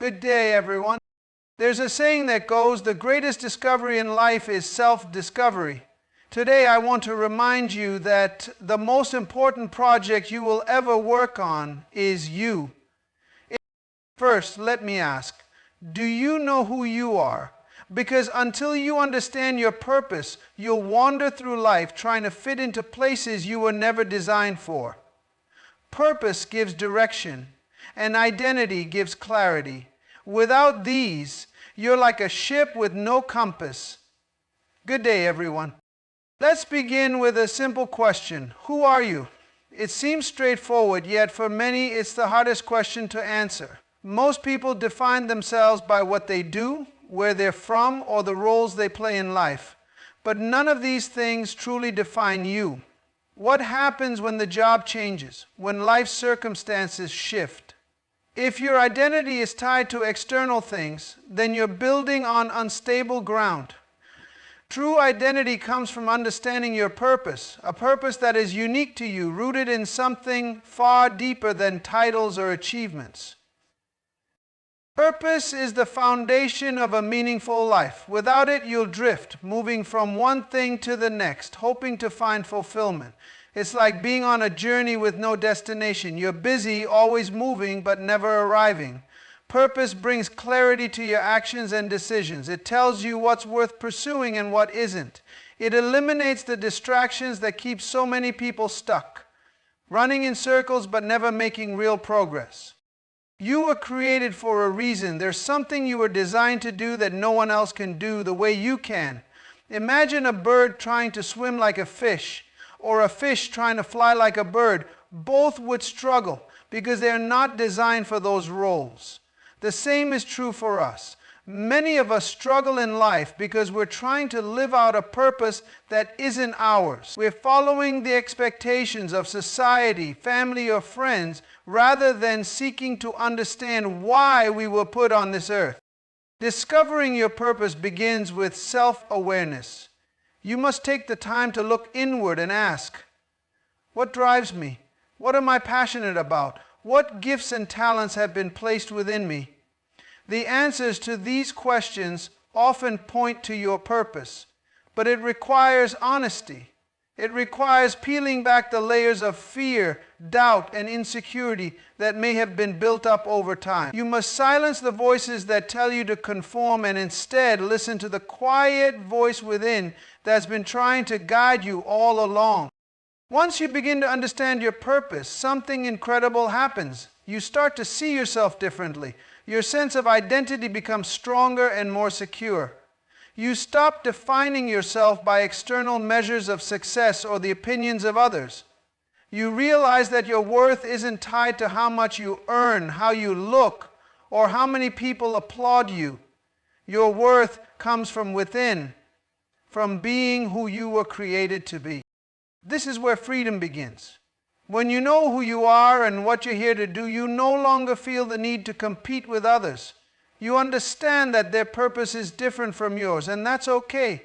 Good day, everyone. There's a saying that goes, the greatest discovery in life is self-discovery. Today, I want to remind you that the most important project you will ever work on is you. First, let me ask, do you know who you are? Because until you understand your purpose, you'll wander through life trying to fit into places you were never designed for. Purpose gives direction, and identity gives clarity. Without these, you're like a ship with no compass. Good day, everyone. Let's begin with a simple question. Who are you? It seems straightforward, yet for many it's the hardest question to answer. Most people define themselves by what they do, where they're from, or the roles they play in life. But none of these things truly define you. What happens when the job changes, when life circumstances shift? If your identity is tied to external things, then you're building on unstable ground. True identity comes from understanding your purpose, a purpose that is unique to you, rooted in something far deeper than titles or achievements. Purpose is the foundation of a meaningful life. Without it, you'll drift, moving from one thing to the next, hoping to find fulfillment. It's like being on a journey with no destination. You're busy, always moving, but never arriving. Purpose brings clarity to your actions and decisions. It tells you what's worth pursuing and what isn't. It eliminates the distractions that keep so many people stuck, running in circles but never making real progress. You were created for a reason. There's something you were designed to do that no one else can do the way you can. Imagine a bird trying to swim like a fish, or a fish trying to fly like a bird. Both would struggle because they're not designed for those roles. The same is true for us. Many of us struggle in life because we're trying to live out a purpose that isn't ours. We're following the expectations of society, family, or friends rather than seeking to understand why we were put on this earth. Discovering your purpose begins with self-awareness. You must take the time to look inward and ask, what drives me? What am I passionate about? What gifts and talents have been placed within me? The answers to these questions often point to your purpose, but it requires honesty. It requires peeling back the layers of fear, doubt, and insecurity that may have been built up over time. You must silence the voices that tell you to conform and instead listen to the quiet voice within that's been trying to guide you all along. Once you begin to understand your purpose, something incredible happens. You start to see yourself differently. Your sense of identity becomes stronger and more secure. You stop defining yourself by external measures of success or the opinions of others. You realize that your worth isn't tied to how much you earn, how you look, or how many people applaud you. Your worth comes from within, from being who you were created to be. This is where freedom begins. When you know who you are and what you're here to do, you no longer feel the need to compete with others. You understand that their purpose is different from yours, and that's okay.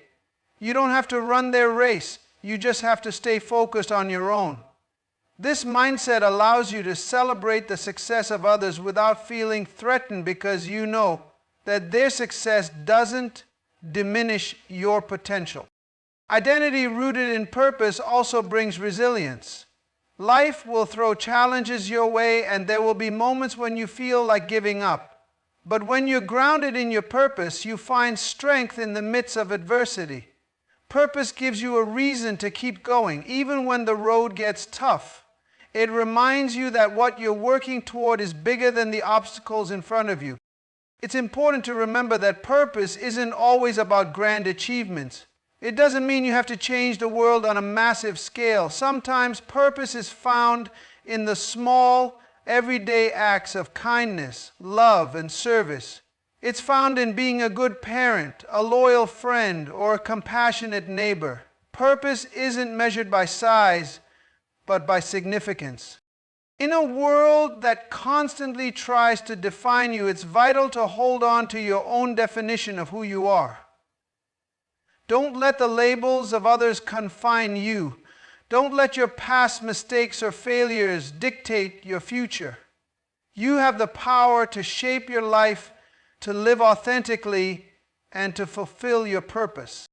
You don't have to run their race. You just have to stay focused on your own. This mindset allows you to celebrate the success of others without feeling threatened because you know that their success doesn't diminish your potential. Identity rooted in purpose also brings resilience. Life will throw challenges your way, and there will be moments when you feel like giving up. But when you're grounded in your purpose, you find strength in the midst of adversity. Purpose gives you a reason to keep going, even when the road gets tough. It reminds you that what you're working toward is bigger than the obstacles in front of you. It's important to remember that purpose isn't always about grand achievements. It doesn't mean you have to change the world on a massive scale. Sometimes purpose is found in the small, everyday acts of kindness, love, and service. It's found in being a good parent, a loyal friend, or a compassionate neighbor. Purpose isn't measured by size, but by significance. In a world that constantly tries to define you, it's vital to hold on to your own definition of who you are. Don't let the labels of others confine you. Don't let your past mistakes or failures dictate your future. You have the power to shape your life, to live authentically, and to fulfill your purpose.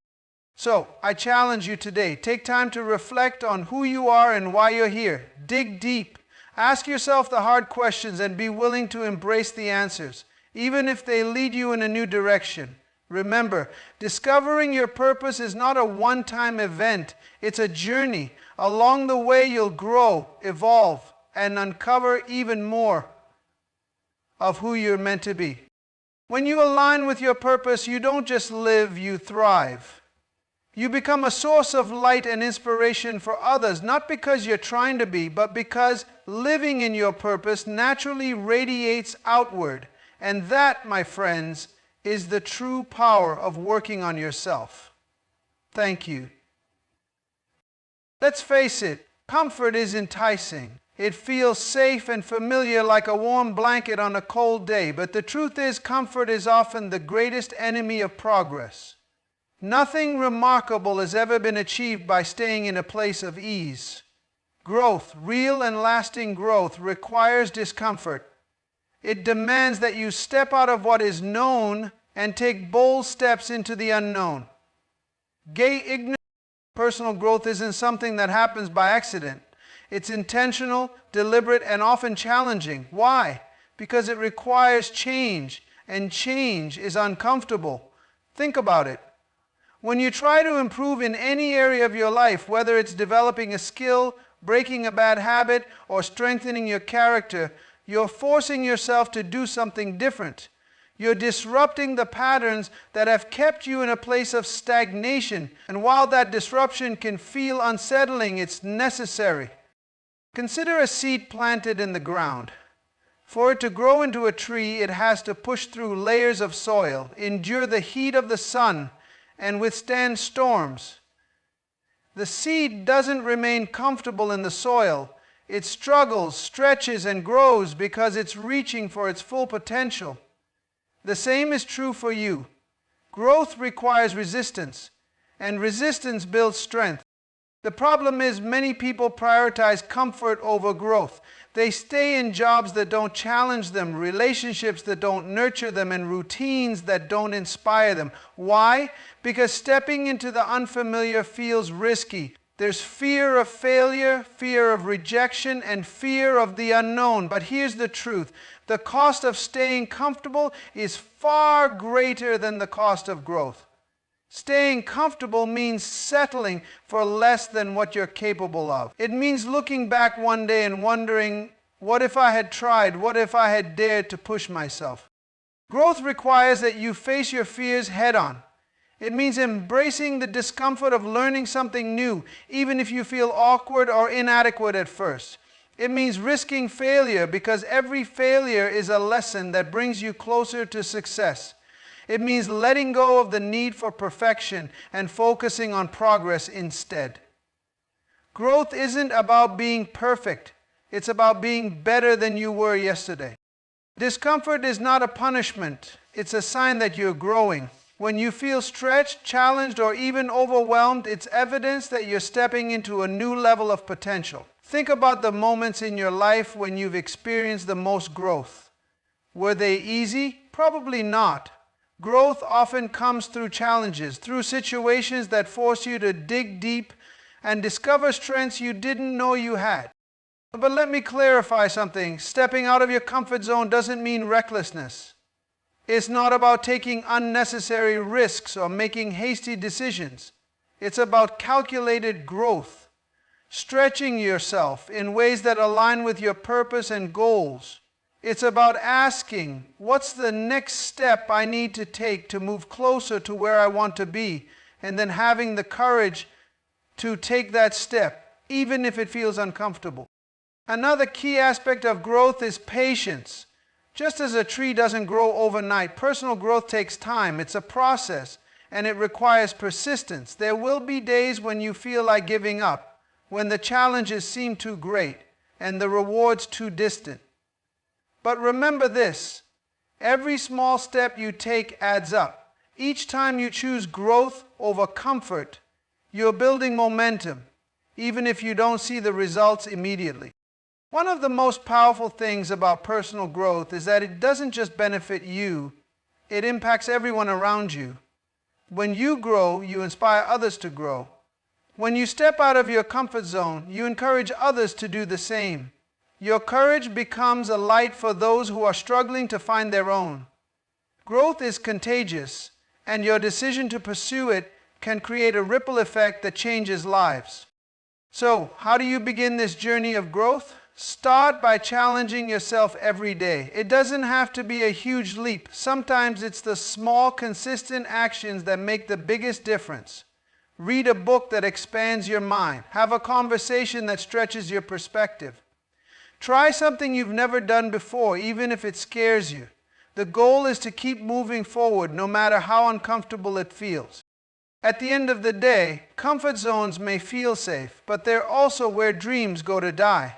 So, I challenge you today. Take time to reflect on who you are and why you're here. Dig deep. Ask yourself the hard questions and be willing to embrace the answers, even if they lead you in a new direction. Remember, discovering your purpose is not a one-time event. It's a journey. Along the way, you'll grow, evolve, and uncover even more of who you're meant to be. When you align with your purpose, you don't just live, you thrive. You become a source of light and inspiration for others, not because you're trying to be, but because living in your purpose naturally radiates outward. And that, my friends, is the true power of working on yourself. Thank you. Let's face it, comfort is enticing. It feels safe and familiar like a warm blanket on a cold day, but the truth is, comfort is often the greatest enemy of progress. Nothing remarkable has ever been achieved by staying in a place of ease. Growth, real and lasting growth, requires discomfort. It demands that you step out of what is known and take bold steps into the unknown. Personal growth isn't something that happens by accident. It's intentional, deliberate, and often challenging. Why? Because it requires change, and change is uncomfortable. Think about it. When you try to improve in any area of your life, whether it's developing a skill, breaking a bad habit, or strengthening your character, you're forcing yourself to do something different. You're disrupting the patterns that have kept you in a place of stagnation. And while that disruption can feel unsettling, it's necessary. Consider a seed planted in the ground. For it to grow into a tree, it has to push through layers of soil, endure the heat of the sun, and withstand storms. The seed doesn't remain comfortable in the soil. It struggles, stretches, and grows because it's reaching for its full potential. The same is true for you. Growth requires resistance, and resistance builds strength. The problem is many people prioritize comfort over growth. They stay in jobs that don't challenge them, relationships that don't nurture them, and routines that don't inspire them. Why? Because stepping into the unfamiliar feels risky. There's fear of failure, fear of rejection, and fear of the unknown. But here's the truth. The cost of staying comfortable is far greater than the cost of growth. Staying comfortable means settling for less than what you're capable of. It means looking back one day and wondering, what if I had tried? What if I had dared to push myself? Growth requires that you face your fears head on. It means embracing the discomfort of learning something new, even if you feel awkward or inadequate at first. It means risking failure because every failure is a lesson that brings you closer to success. It means letting go of the need for perfection and focusing on progress instead. Growth isn't about being perfect. It's about being better than you were yesterday. Discomfort is not a punishment. It's a sign that you're growing. When you feel stretched, challenged, or even overwhelmed, it's evidence that you're stepping into a new level of potential. Think about the moments in your life when you've experienced the most growth. Were they easy? Probably not. Growth often comes through challenges, through situations that force you to dig deep and discover strengths you didn't know you had. But let me clarify something. Stepping out of your comfort zone doesn't mean recklessness. It's not about taking unnecessary risks or making hasty decisions. It's about calculated growth, stretching yourself in ways that align with your purpose and goals. It's about asking, what's the next step I need to take to move closer to where I want to be, and then having the courage to take that step, even if it feels uncomfortable. Another key aspect of growth is patience. Just as a tree doesn't grow overnight, personal growth takes time. It's a process, and it requires persistence. There will be days when you feel like giving up, when the challenges seem too great, and the rewards too distant. But remember this, every small step you take adds up. Each time you choose growth over comfort, you're building momentum, even if you don't see the results immediately. One of the most powerful things about personal growth is that it doesn't just benefit you, it impacts everyone around you. When you grow, you inspire others to grow. When you step out of your comfort zone, you encourage others to do the same. Your courage becomes a light for those who are struggling to find their own. Growth is contagious, and your decision to pursue it can create a ripple effect that changes lives. So, how do you begin this journey of growth? Start by challenging yourself every day. It doesn't have to be a huge leap. Sometimes it's the small, consistent actions that make the biggest difference. Read a book that expands your mind. Have a conversation that stretches your perspective. Try something you've never done before, even if it scares you. The goal is to keep moving forward, no matter how uncomfortable it feels. At the end of the day, comfort zones may feel safe, but they're also where dreams go to die.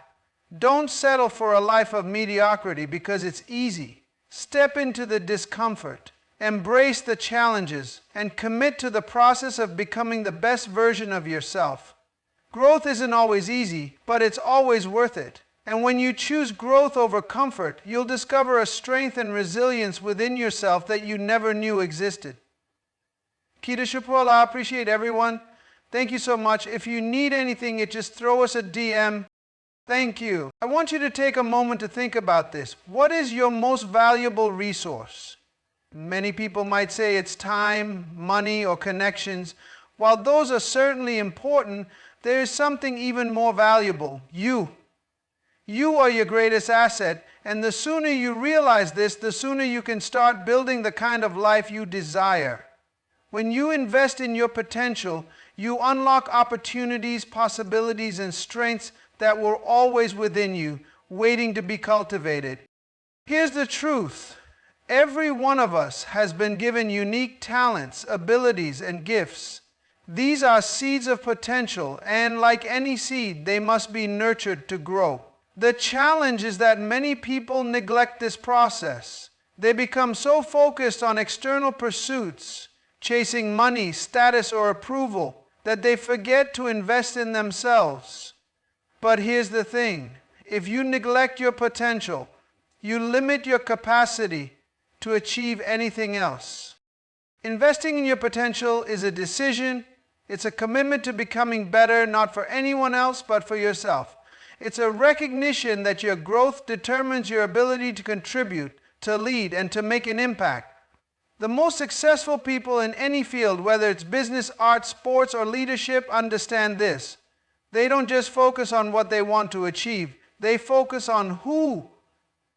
Don't settle for a life of mediocrity because it's easy. Step into the discomfort, embrace the challenges, and commit to the process of becoming the best version of yourself. Growth isn't always easy, but it's always worth it. And when you choose growth over comfort, you'll discover a strength and resilience within yourself that you never knew existed. Kita Shapola, I appreciate everyone. Thank you so much. If you need anything, just throw us a DM. Thank you. I want you to take a moment to think about this. What is your most valuable resource? Many people might say it's time, money, or connections. While those are certainly important, there is something even more valuable: you. You are your greatest asset, and the sooner you realize this, the sooner you can start building the kind of life you desire. When you invest in your potential, you unlock opportunities, possibilities, and strengths that were always within you, waiting to be cultivated. Here's the truth. Every one of us has been given unique talents, abilities, and gifts. These are seeds of potential, and like any seed, they must be nurtured to grow. The challenge is that many people neglect this process. They become so focused on external pursuits, chasing money, status, or approval, that they forget to invest in themselves. But here's the thing. If you neglect your potential, you limit your capacity to achieve anything else. Investing in your potential is a decision. It's a commitment to becoming better, not for anyone else, but for yourself. It's a recognition that your growth determines your ability to contribute, to lead, and to make an impact. The most successful people in any field, whether it's business, art, sports, or leadership, understand this. They don't just focus on what they want to achieve. They focus on who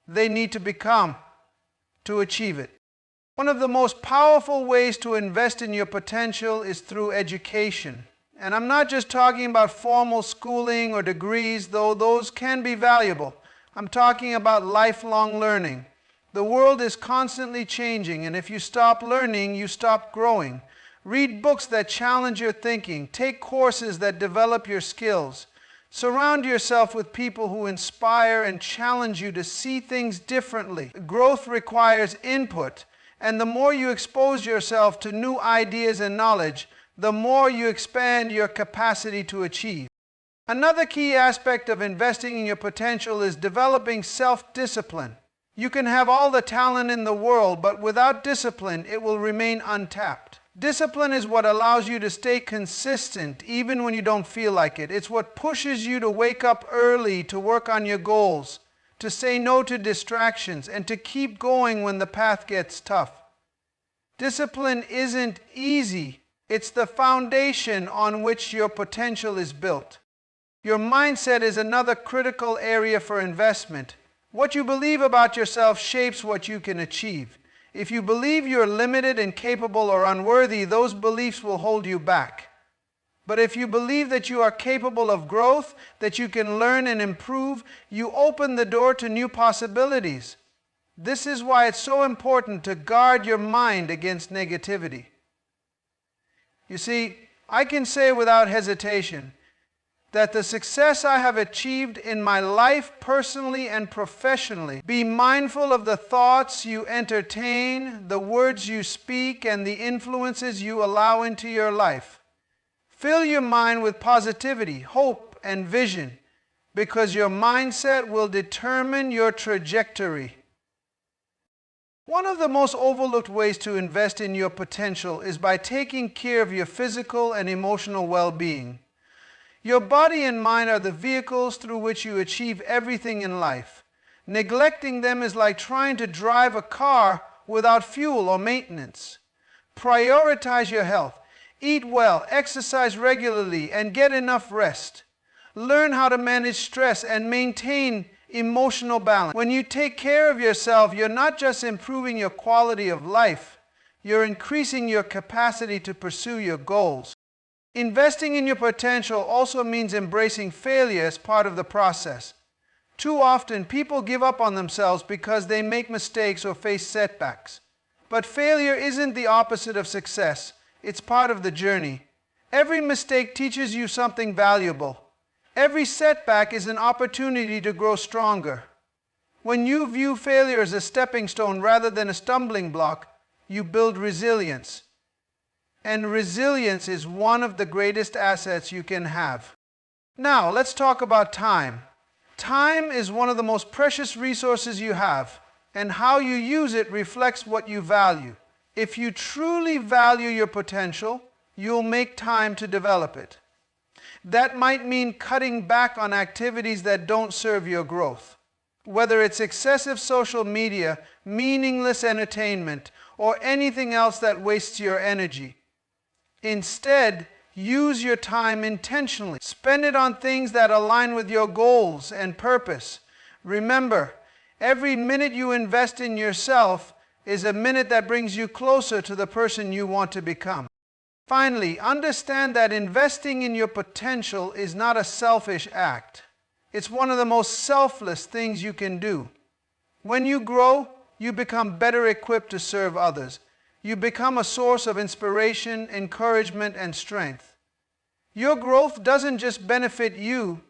they need to become to achieve it. One of the most powerful ways to invest in your potential is through education. And I'm not just talking about formal schooling or degrees, though those can be valuable. I'm talking about lifelong learning. The world is constantly changing, and if you stop learning, you stop growing. Read books that challenge your thinking. Take courses that develop your skills. Surround yourself with people who inspire and challenge you to see things differently. Growth requires input, and the more you expose yourself to new ideas and knowledge, the more you expand your capacity to achieve. Another key aspect of investing in your potential is developing self-discipline. You can have all the talent in the world, but without discipline, it will remain untapped. Discipline is what allows you to stay consistent even when you don't feel like it. It's what pushes you to wake up early, to work on your goals, to say no to distractions, and to keep going when the path gets tough. Discipline isn't easy. It's the foundation on which your potential is built. Your mindset is another critical area for investment. What you believe about yourself shapes what you can achieve. If you believe you're limited, incapable, or unworthy, those beliefs will hold you back. But if you believe that you are capable of growth, that you can learn and improve, you open the door to new possibilities. This is why it's so important to guard your mind against negativity. You see, I can say without hesitation that the success I have achieved in my life, personally and professionally, be mindful of the thoughts you entertain, the words you speak, and the influences you allow into your life. Fill your mind with positivity, hope, and vision. because your mindset will determine your trajectory. One of the most overlooked ways to invest in your potential is by taking care of your physical and emotional well-being. Your body and mind are the vehicles through which you achieve everything in life. Neglecting them is like trying to drive a car without fuel or maintenance. Prioritize your health. Eat well, exercise regularly, and get enough rest. Learn how to manage stress and maintain emotional balance. When you take care of yourself, you're not just improving your quality of life, you're increasing your capacity to pursue your goals. Investing in your potential also means embracing failure as part of the process. Too often, people give up on themselves because they make mistakes or face setbacks. But failure isn't the opposite of success, it's part of the journey. Every mistake teaches you something valuable. Every setback is an opportunity to grow stronger. When you view failure as a stepping stone rather than a stumbling block, you build resilience. And resilience is one of the greatest assets you can have. Now, let's talk about time. Time is one of the most precious resources you have, and how you use it reflects what you value. If you truly value your potential, you'll make time to develop it. That might mean cutting back on activities that don't serve your growth. Whether it's excessive social media, meaningless entertainment, or anything else that wastes your energy. Instead, use your time intentionally. Spend it on things that align with your goals and purpose. Remember, every minute you invest in yourself is a minute that brings you closer to the person you want to become. Finally, understand that investing in your potential is not a selfish act. It's one of the most selfless things you can do. When you grow, you become better equipped to serve others. You become a source of inspiration, encouragement, and strength. Your growth doesn't just benefit you,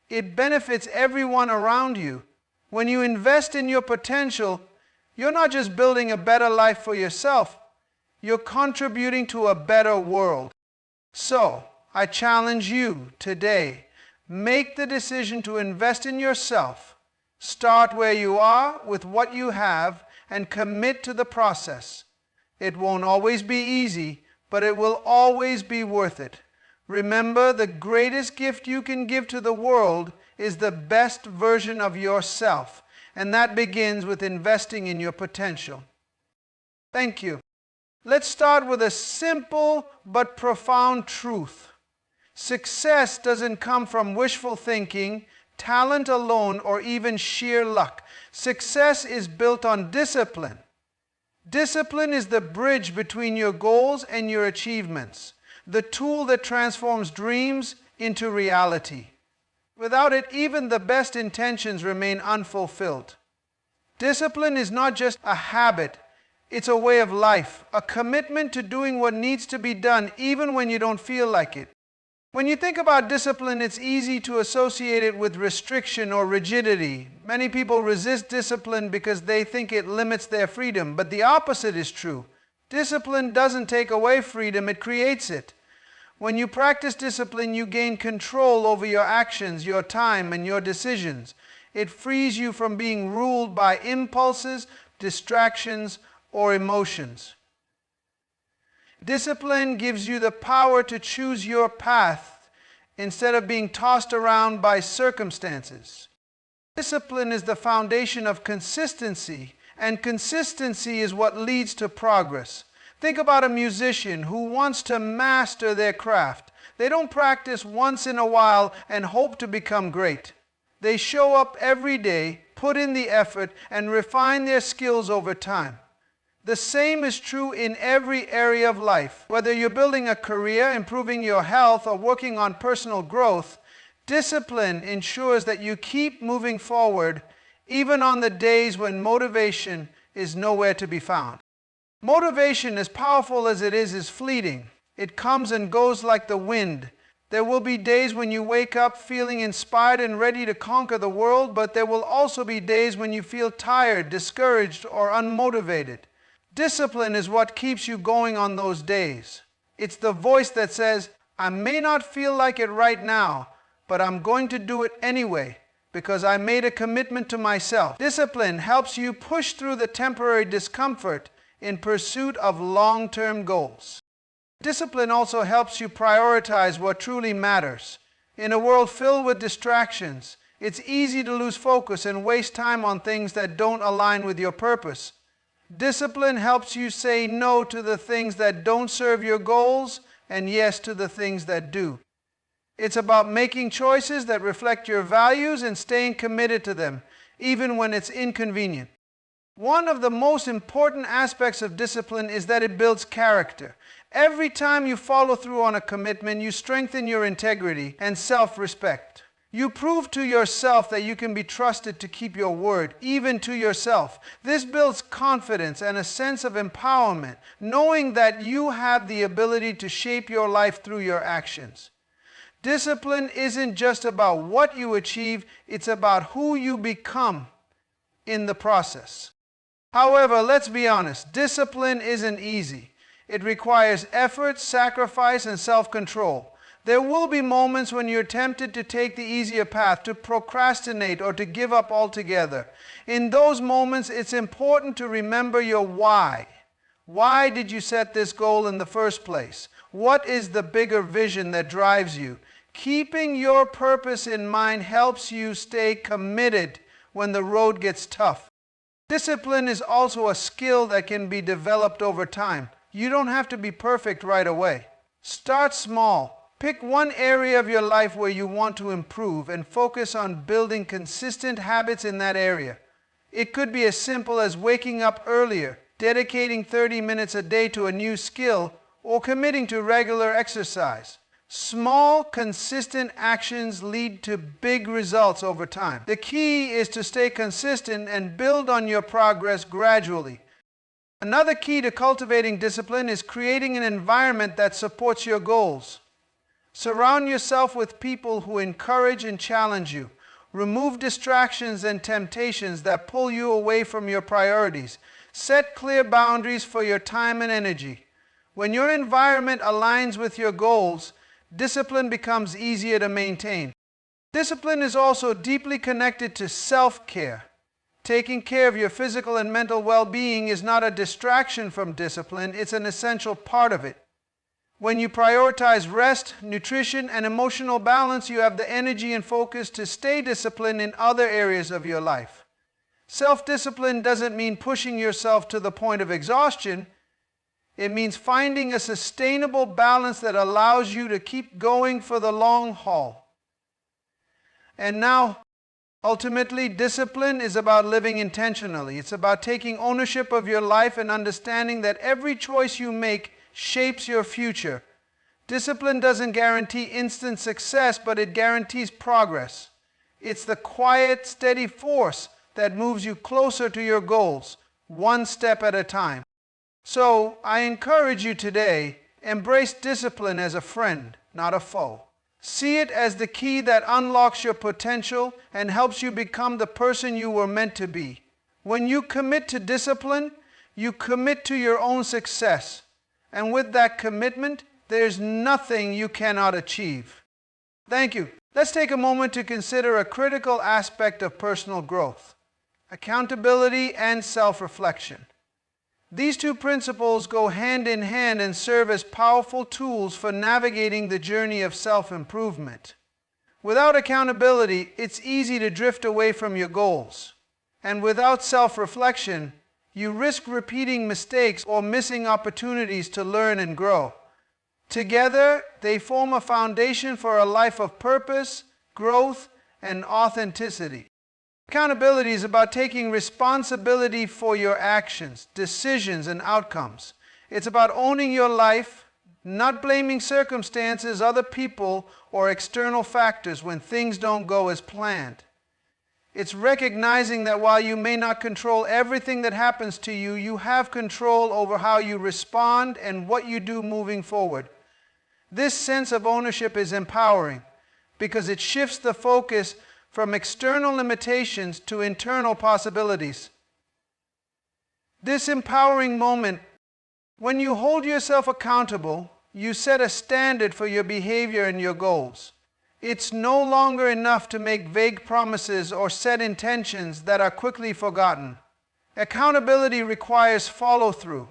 it benefits everyone around you. When you invest in your potential, you're not just building a better life for yourself, you're contributing to a better world. So, I challenge you today, make the decision to invest in yourself. Start where you are with what you have and commit to the process. It won't always be easy, but it will always be worth it. Remember, the greatest gift you can give to the world is the best version of yourself, and that begins with investing in your potential. Thank you. Let's start with a simple but profound truth. Success doesn't come from wishful thinking, talent alone, or even sheer luck. Success is built on discipline. Discipline is the bridge between your goals and your achievements, the tool that transforms dreams into reality. Without it, even the best intentions remain unfulfilled. Discipline is not just a habit. It's a way of life, a commitment to doing what needs to be done even when you don't feel like it. When you think about discipline, it's easy to associate it with restriction or rigidity. Many people resist discipline because they think it limits their freedom, but the opposite is true. Discipline doesn't take away freedom, it creates it. When you practice discipline, you gain control over your actions, your time, and your decisions. It frees you from being ruled by impulses, distractions, or emotions. Discipline gives you the power to choose your path instead of being tossed around by circumstances. Discipline is the foundation of consistency, and consistency is what leads to progress. Think about a musician who wants to master their craft. They don't practice once in a while and hope to become great. They show up every day, put in the effort, and refine their skills over time. The same is true in every area of life. Whether you're building a career, improving your health, or working on personal growth, discipline ensures that you keep moving forward even on the days when motivation is nowhere to be found. Motivation, as powerful as it is fleeting. It comes and goes like the wind. There will be days when you wake up feeling inspired and ready to conquer the world, but there will also be days when you feel tired, discouraged, or unmotivated. Discipline is what keeps you going on those days. It's the voice that says, I may not feel like it right now, but I'm going to do it anyway. because I made a commitment to myself. Discipline helps you push through the temporary discomfort in pursuit of long-term goals. Discipline also helps you prioritize what truly matters. In a world filled with distractions, it's easy to lose focus and waste time on things that don't align with your purpose. Discipline helps you say no to the things that don't serve your goals and yes to the things that do. It's about making choices that reflect your values and staying committed to them, even when it's inconvenient. One of the most important aspects of discipline is that it builds character. Every time you follow through on a commitment, you strengthen your integrity and self-respect. You prove to yourself that you can be trusted to keep your word, even to yourself. This builds confidence and a sense of empowerment, knowing that you have the ability to shape your life through your actions. Discipline isn't just about what you achieve, it's about who you become in the process. However, let's be honest, discipline isn't easy. It requires effort, sacrifice, and self-control. There will be moments when you're tempted to take the easier path, to procrastinate, or to give up altogether. In those moments, it's important to remember your why. Why did you set this goal in the first place? What is the bigger vision that drives you? Keeping your purpose in mind helps you stay committed when the road gets tough. Discipline is also a skill that can be developed over time. You don't have to be perfect right away. Start small. Pick one area of your life where you want to improve and focus on building consistent habits in that area. It could be as simple as waking up earlier, dedicating 30 minutes a day to a new skill, or committing to regular exercise. Small, consistent actions lead to big results over time. The key is to stay consistent and build on your progress gradually. Another key to cultivating discipline is creating an environment that supports your goals. Surround yourself with people who encourage and challenge you. Remove distractions and temptations that pull you away from your priorities. Set clear boundaries for your time and energy. When your environment aligns with your goals, discipline becomes easier to maintain. Discipline is also deeply connected to self-care. Taking care of your physical and mental well-being is not a distraction from discipline, it's an essential part of it. When you prioritize rest, nutrition, and emotional balance, you have the energy and focus to stay disciplined in other areas of your life. Self-discipline doesn't mean pushing yourself to the point of exhaustion. It means finding a sustainable balance that allows you to keep going for the long haul. And now, ultimately, discipline is about living intentionally. It's about taking ownership of your life and understanding that every choice you make shapes your future. Discipline doesn't guarantee instant success, but it guarantees progress. It's the quiet, steady force that moves you closer to your goals, one step at a time. So, I encourage you today, embrace discipline as a friend, not a foe. See it as the key that unlocks your potential and helps you become the person you were meant to be. When you commit to discipline, you commit to your own success. And with that commitment, there's nothing you cannot achieve. Thank you. Let's take a moment to consider a critical aspect of personal growth: accountability and self-reflection. These two principles go hand in hand and serve as powerful tools for navigating the journey of self-improvement. Without accountability, it's easy to drift away from your goals. And without self-reflection, you risk repeating mistakes or missing opportunities to learn and grow. Together, they form a foundation for a life of purpose, growth, and authenticity. Accountability is about taking responsibility for your actions, decisions, and outcomes. It's about owning your life, not blaming circumstances, other people, or external factors when things don't go as planned. It's recognizing that while you may not control everything that happens to you, you have control over how you respond and what you do moving forward. This sense of ownership is empowering because it shifts the focus from external limitations to internal possibilities. This empowering moment, when you hold yourself accountable, you set a standard for your behavior and your goals. It's no longer enough to make vague promises or set intentions that are quickly forgotten. Accountability requires follow-through.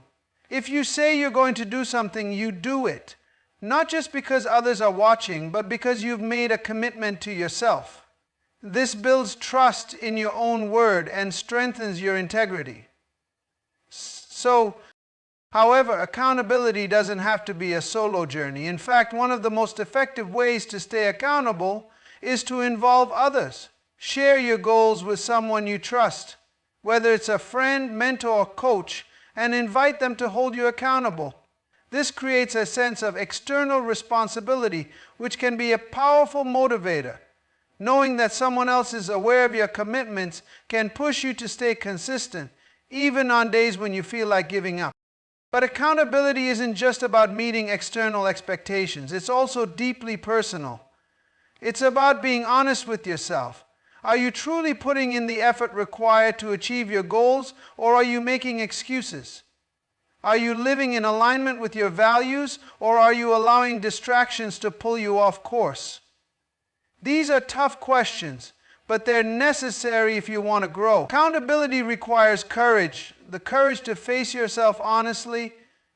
If you say you're going to do something, you do it. Not just because others are watching, but because you've made a commitment to yourself. This builds trust in your own word and strengthens your integrity. However, accountability doesn't have to be a solo journey. In fact, one of the most effective ways to stay accountable is to involve others. Share your goals with someone you trust, whether it's a friend, mentor, or coach, and invite them to hold you accountable. This creates a sense of external responsibility, which can be a powerful motivator. Knowing that someone else is aware of your commitments can push you to stay consistent, even on days when you feel like giving up. But accountability isn't just about meeting external expectations. It's also deeply personal. It's about being honest with yourself. Are you truly putting in the effort required to achieve your goals, or are you making excuses? Are you living in alignment with your values, or are you allowing distractions to pull you off course? These are tough questions, but they're necessary if you want to grow. Accountability requires courage, the courage to face yourself honestly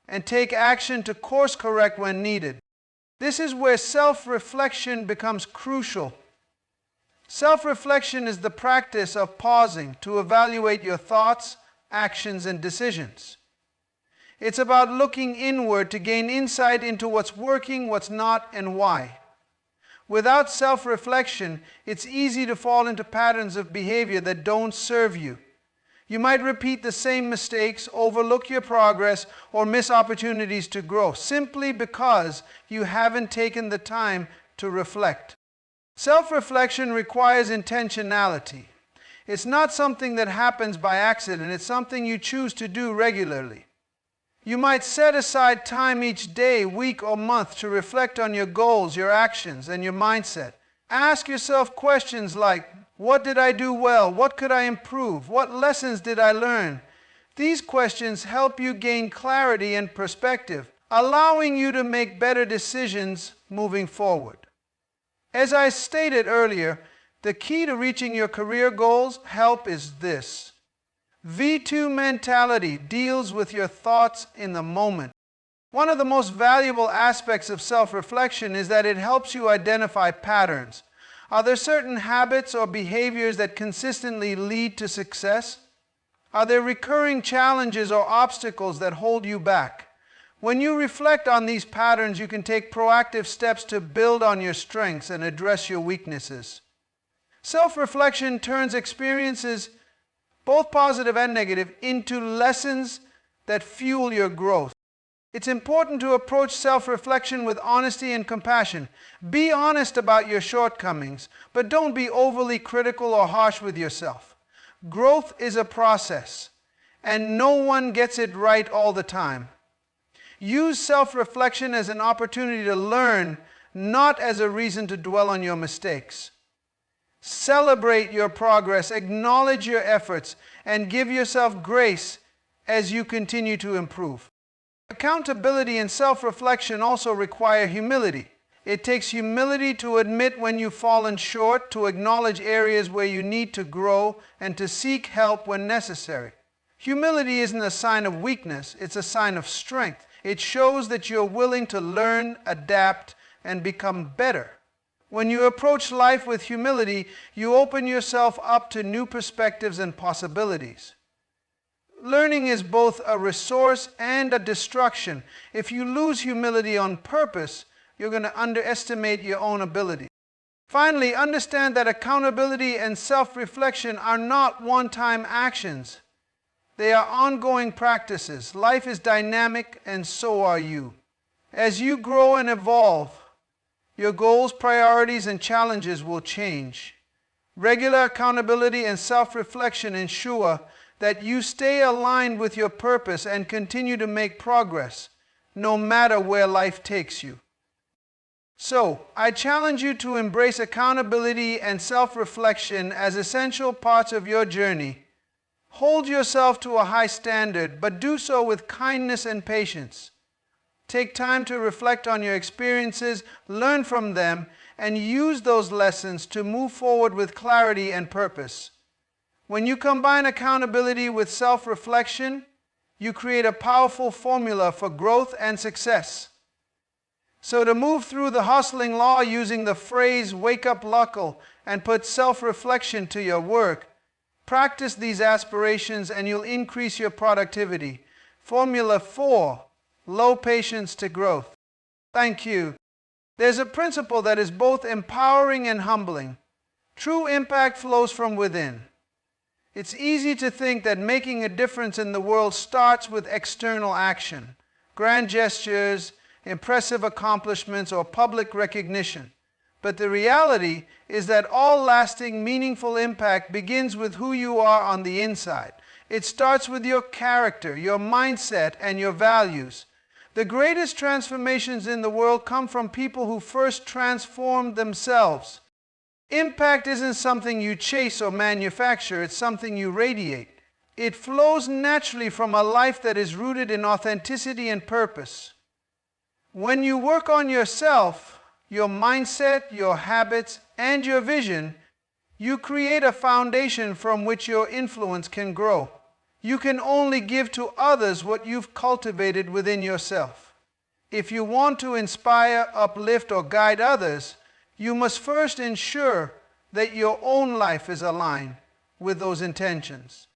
and take action to course correct when needed. This is where self-reflection becomes crucial. Self-reflection is the practice of pausing to evaluate your thoughts, actions, and decisions. It's about looking inward to gain insight into what's working, what's not, and why. Without self-reflection, it's easy to fall into patterns of behavior that don't serve you. You might repeat the same mistakes, overlook your progress, or miss opportunities to grow, simply because you haven't taken the time to reflect. Self-reflection requires intentionality. It's not something that happens by accident, it's something you choose to do regularly. You might set aside time each day, week, or month to reflect on your goals, your actions, and your mindset. Ask yourself questions like, what did I do well? What could I improve? What lessons did I learn? These questions help you gain clarity and perspective, allowing you to make better decisions moving forward. As I stated earlier, the key to reaching your career goals is this. V2 mentality deals with your thoughts in the moment. One of the most valuable aspects of self-reflection is that it helps you identify patterns. Are there certain habits or behaviors that consistently lead to success? Are there recurring challenges or obstacles that hold you back? When you reflect on these patterns, you can take proactive steps to build on your strengths and address your weaknesses. Self-reflection turns experiences, both positive and negative, into lessons that fuel your growth. It's important to approach self-reflection with honesty and compassion. Be honest about your shortcomings, but don't be overly critical or harsh with yourself. Growth is a process, and no one gets it right all the time. Use self-reflection as an opportunity to learn, not as a reason to dwell on your mistakes. Celebrate your progress, acknowledge your efforts, and give yourself grace as you continue to improve. Accountability and self-reflection also require humility. It takes humility to admit when you've fallen short, to acknowledge areas where you need to grow, and to seek help when necessary. Humility isn't a sign of weakness, it's a sign of strength. It shows that you're willing to learn, adapt, and become better. When you approach life with humility, you open yourself up to new perspectives and possibilities. Learning is both a resource and a destruction. If you lose humility on purpose, you're going to underestimate your own ability. Finally, understand that accountability and self-reflection are not one-time actions. They are ongoing practices. Life is dynamic, and so are you. As you grow and evolve, your goals, priorities, and challenges will change. Regular accountability and self-reflection ensure that you stay aligned with your purpose and continue to make progress, no matter where life takes you. So, I challenge you to embrace accountability and self-reflection as essential parts of your journey. Hold yourself to a high standard, but do so with kindness and patience. Take time to reflect on your experiences, learn from them, and use those lessons to move forward with clarity and purpose. When you combine accountability with self-reflection, you create a powerful formula for growth and success. So to move through the hustling law using the phrase wake up local and put self-reflection to your work, practice these aspirations and you'll increase your productivity. Formula 4, low patience to growth. Thank you. There's a principle that is both empowering and humbling. True impact flows from within. It's easy to think that making a difference in the world starts with external action, grand gestures, impressive accomplishments, or public recognition. But the reality is that all lasting, meaningful impact begins with who you are on the inside. It starts with your character, your mindset, and your values. The greatest transformations in the world come from people who first transformed themselves. Impact isn't something you chase or manufacture, it's something you radiate. It flows naturally from a life that is rooted in authenticity and purpose. When you work on yourself, your mindset, your habits, and your vision, you create a foundation from which your influence can grow. You can only give to others what you've cultivated within yourself. If you want to inspire, uplift, or guide others, you must first ensure that your own life is aligned with those intentions.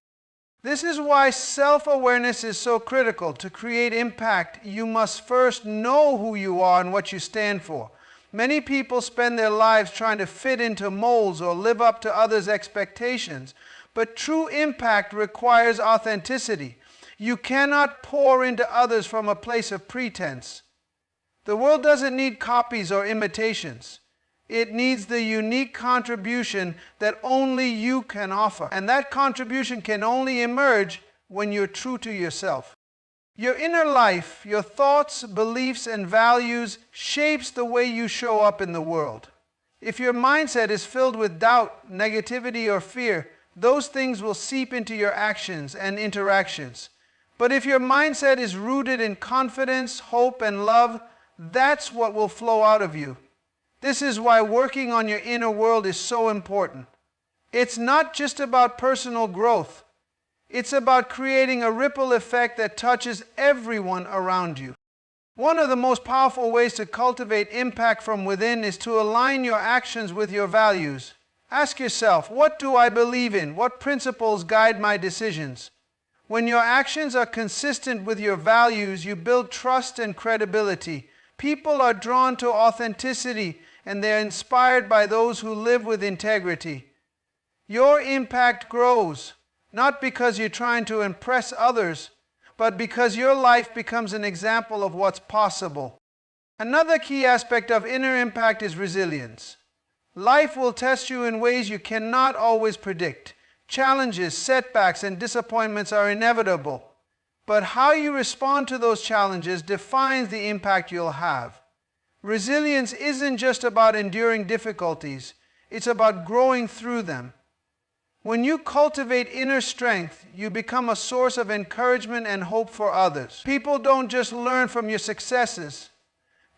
This is why self-awareness is so critical. To create impact, you must first know who you are and what you stand for. Many people spend their lives trying to fit into molds or live up to others' expectations, but true impact requires authenticity. You cannot pour into others from a place of pretense. The world doesn't need copies or imitations. It needs the unique contribution that only you can offer. And that contribution can only emerge when you're true to yourself. Your inner life, your thoughts, beliefs, and values shapes the way you show up in the world. If your mindset is filled with doubt, negativity, or fear, those things will seep into your actions and interactions. But if your mindset is rooted in confidence, hope, and love, that's what will flow out of you. This is why working on your inner world is so important. It's not just about personal growth. It's about creating a ripple effect that touches everyone around you. One of the most powerful ways to cultivate impact from within is to align your actions with your values. Ask yourself, what do I believe in? What principles guide my decisions? When your actions are consistent with your values, you build trust and credibility. People are drawn to authenticity, and they're inspired by those who live with integrity. Your impact grows, not because you're trying to impress others, but because your life becomes an example of what's possible. Another key aspect of inner impact is resilience. Life will test you in ways you cannot always predict. Challenges, setbacks, and disappointments are inevitable. But how you respond to those challenges defines the impact you'll have. Resilience isn't just about enduring difficulties, it's about growing through them. When you cultivate inner strength, you become a source of encouragement and hope for others. People don't just learn from your successes,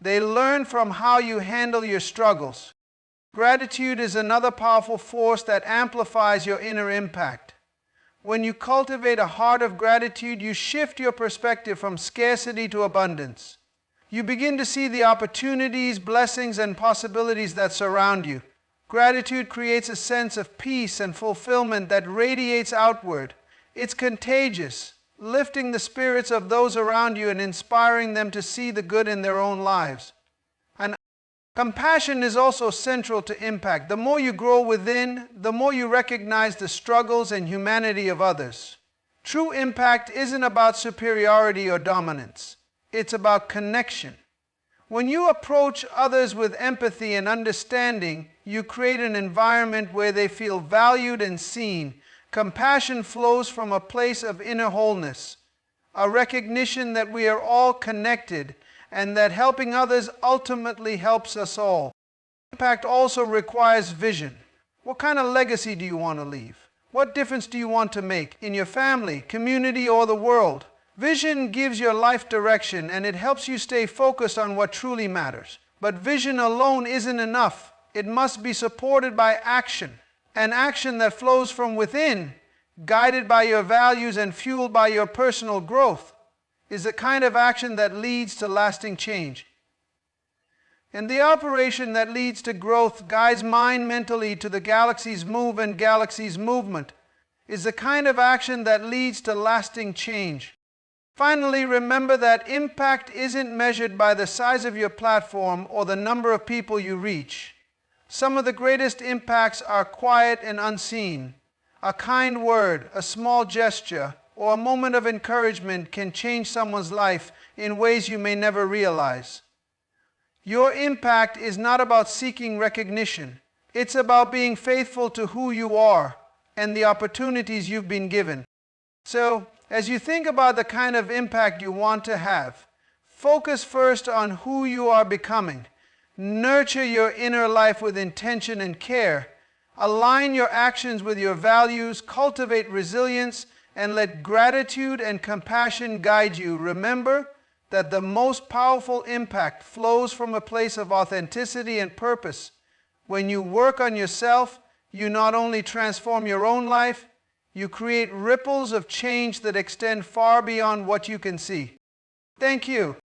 they learn from how you handle your struggles. Gratitude is another powerful force that amplifies your inner impact. When you cultivate a heart of gratitude, you shift your perspective from scarcity to abundance. You begin to see the opportunities, blessings, and possibilities that surround you. Gratitude creates a sense of peace and fulfillment that radiates outward. It's contagious, lifting the spirits of those around you and inspiring them to see the good in their own lives. And compassion is also central to impact. The more you grow within, the more you recognize the struggles and humanity of others. True impact isn't about superiority or dominance. It's about connection. When you approach others with empathy and understanding, you create an environment where they feel valued and seen. Compassion flows from a place of inner wholeness, a recognition that we are all connected and that helping others ultimately helps us all. Impact also requires vision. What kind of legacy do you want to leave? What difference do you want to make in your family, community, or the world? Vision gives your life direction and it helps you stay focused on what truly matters. But vision alone isn't enough. It must be supported by action, an action that flows from within, guided by your values and fueled by your personal growth, is the kind of action that leads to lasting change. And the operation that leads to growth, guides mind mentally to the galaxy's move and galaxy's movement, is the kind of action that leads to lasting change. Finally, remember that impact isn't measured by the size of your platform or the number of people you reach. Some of the greatest impacts are quiet and unseen. A kind word, a small gesture, or a moment of encouragement can change someone's life in ways you may never realize. Your impact is not about seeking recognition. It's about being faithful to who you are and the opportunities you've been given. So, as you think about the kind of impact you want to have, focus first on who you are becoming. Nurture your inner life with intention and care. Align your actions with your values, cultivate resilience, and let gratitude and compassion guide you. Remember that the most powerful impact flows from a place of authenticity and purpose. When you work on yourself, you not only transform your own life, you create ripples of change that extend far beyond what you can see. Thank you.